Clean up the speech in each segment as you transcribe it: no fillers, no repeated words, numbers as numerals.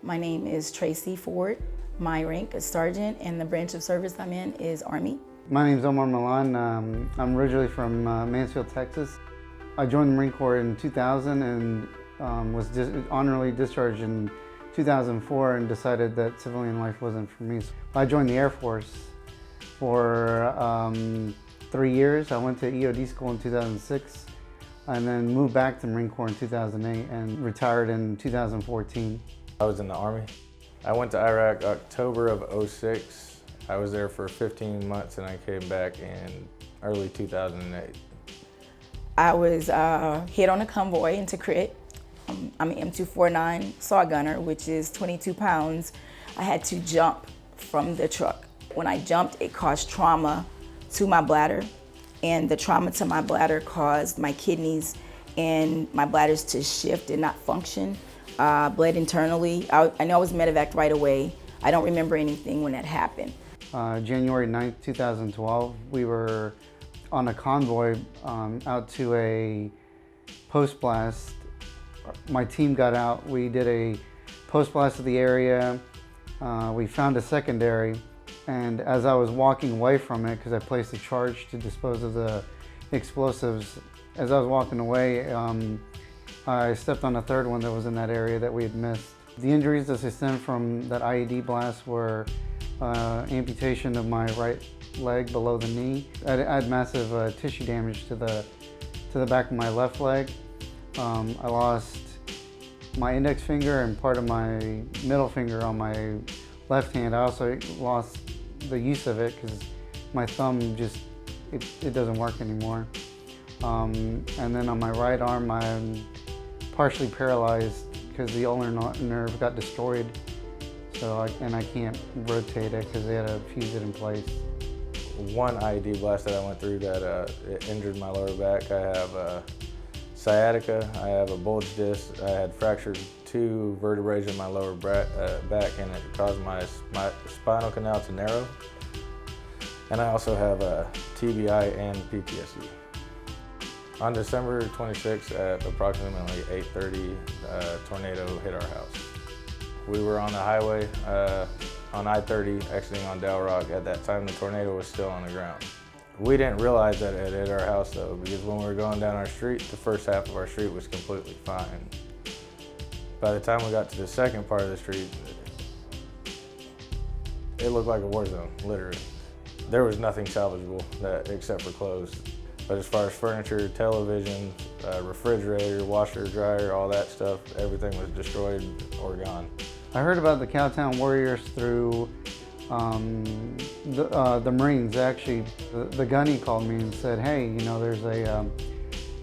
My name is Tracy Ford. My rank is sergeant, and the branch of service I'm in is Army. My name is Omar Milan. I'm originally from Mansfield, Texas. I joined the Marine Corps in 2000 and was honorably discharged in 2004 and decided that civilian life wasn't for me. So I joined the Air Force for 3 years. I went to EOD school in 2006 and then moved back to Marine Corps in 2008 and retired in 2014. I was in the Army. I went to Iraq October of '06. I was there for 15 months and I came back in early 2008. I was hit on a convoy into Crit. I'm an M249 saw gunner, which is 22 pounds. I had to jump from the truck. When I jumped, it caused trauma to my bladder, and the trauma to my bladder caused my kidneys and my bladders to shift and not function. Bled internally. I know I was medevaced right away. I don't remember anything when that happened. January 9th, 2012, we were on a convoy out to a post blast. My team got out, we did a post blast of the area. We found a secondary, and as I was walking away from it, because I placed a charge to dispose of the explosives, as I was walking away, I stepped on a third one that was in that area that we had missed. The injuries that stemmed from that IED blast were amputation of my right leg below the knee. I had massive tissue damage to the back of my left leg. I lost my index finger and part of my middle finger on my left hand. I also lost the use of it because my thumb just, it doesn't work anymore. And then on my right arm, I'm partially paralyzed because the ulnar nerve got destroyed. So I can't rotate it because they had to fuse it in place. One IED blast that I went through that it injured my lower back. I have sciatica, I have a bulge disc, I had fractured 2 vertebrae in my lower back and it caused my spinal canal to narrow. And I also have a TBI and PTSD. On December 26th at approximately 8:30, a tornado hit our house. We were on the highway on I-30 exiting on Del Rock. At that time, the tornado was still on the ground. We didn't realize that it hit our house though, because when we were going down our street, the first half of our street was completely fine. By the time we got to the second part of the street, it looked like a war zone, literally. There was nothing salvageable except for clothes. But as far as furniture, television, refrigerator, washer, dryer, all that stuff, everything was destroyed or gone. I heard about the Cowtown Warriors through the Marines. Actually, the gunny called me and said, hey, you know, there's a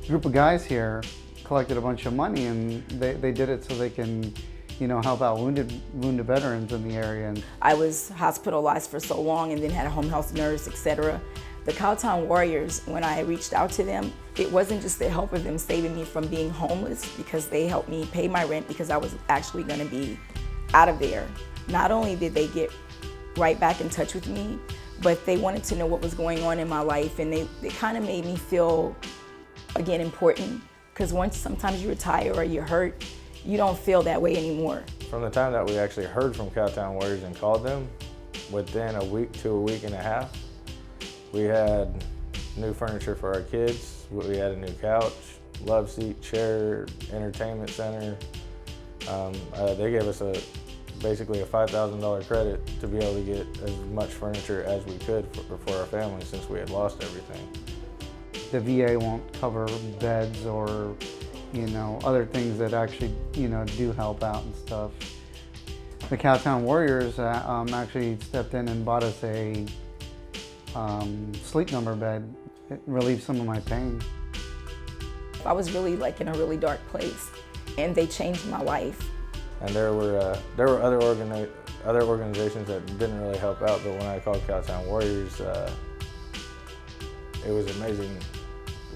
group of guys here, collected a bunch of money, and they did it so they can, you know, help out wounded veterans in the area. I was hospitalized for so long and then had a home health nurse, etc. The Cowtown Warriors, when I reached out to them, it wasn't just the help of them saving me from being homeless, because they helped me pay my rent because I was actually going to be out of there. Not only did they get right back in touch with me, but they wanted to know what was going on in my life, and they kind of made me feel, again, important, because once sometimes you retire or you're hurt, you don't feel that way anymore. From the time that we actually heard from Cowtown Warriors and called them, within a week to a week and a half, we had new furniture for our kids. We had a new couch, love seat, chair, entertainment center. They gave us basically a $5,000 credit to be able to get as much furniture as we could for our family, since we had lost everything. The VA won't cover beds or, you know, other things that actually, you know, do help out and stuff. The Cowtown Warriors actually stepped in and bought us a sleep number bed. It relieved some of my pain. I was really like in a really dark place, and they changed my life. And there were other organizations that didn't really help out, but when I called Cowtown Warriors, it was amazing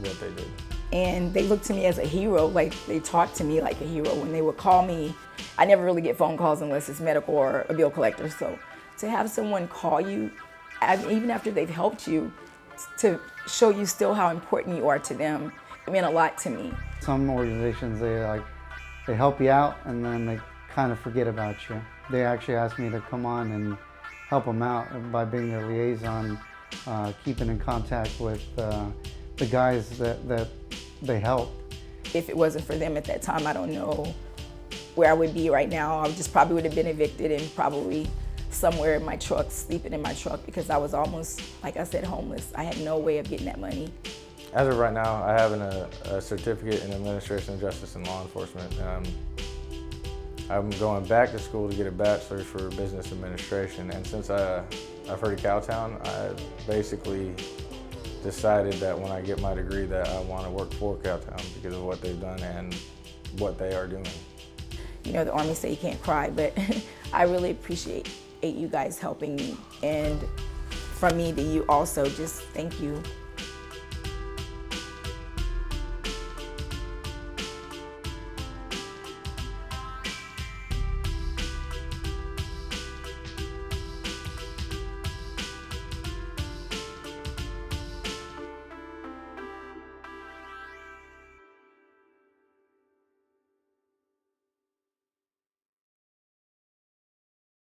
what they did. And they looked to me as a hero, like they talked to me like a hero. When they would call me, I never really get phone calls unless it's medical or a bill collector. So to have someone call you, even after they've helped you, to show you still how important you are to them, it meant a lot to me. Some organizations, they help you out and then they kind of forget about you. They actually asked me to come on and help them out by being their liaison, keeping in contact with the guys that they help. If it wasn't for them at that time, I don't know where I would be right now. I just probably would have been evicted and probably somewhere in my truck, sleeping in my truck, because I was almost, like I said, homeless. I had no way of getting that money. As of right now, I have a certificate in administration of justice and law enforcement. I'm going back to school to get a bachelor's for business administration, and since I've heard of Cowtown, I basically decided that when I get my degree that I want to work for Cowtown because of what they've done and what they are doing. You know, the Army say you can't cry, but I really appreciate you guys helping me. And from me to you also, just thank you.